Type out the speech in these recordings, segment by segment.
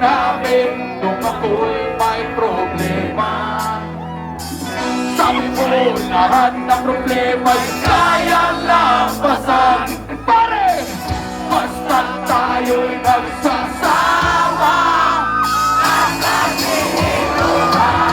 namin nung ako'y may problema. Sabi mo lahat ng problema'y kaya lampasan. Pare, basta tayo'y nagsasama at nagtitulungan.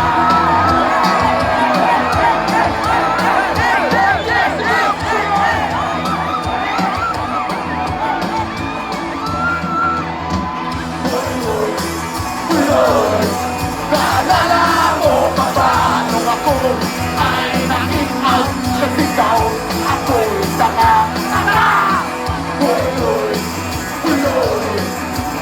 Kaalala mo pa ba nung ako ay nakikas sa sigaw? Ako'y tanga-tanga. Uy,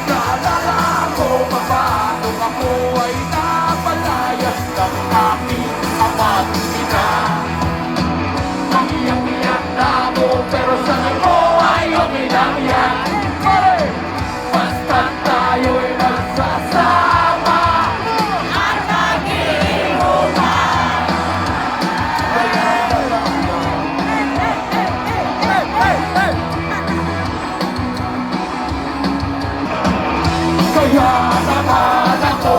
kaalala mo pa ba nung ako ay napalayas ng aking ama't ina? Iyak-iyak na ako pero sabi mo ay okay lang yan. Pare, basta tayo'y nagsasama at nag-iinuman. Kaya naman ako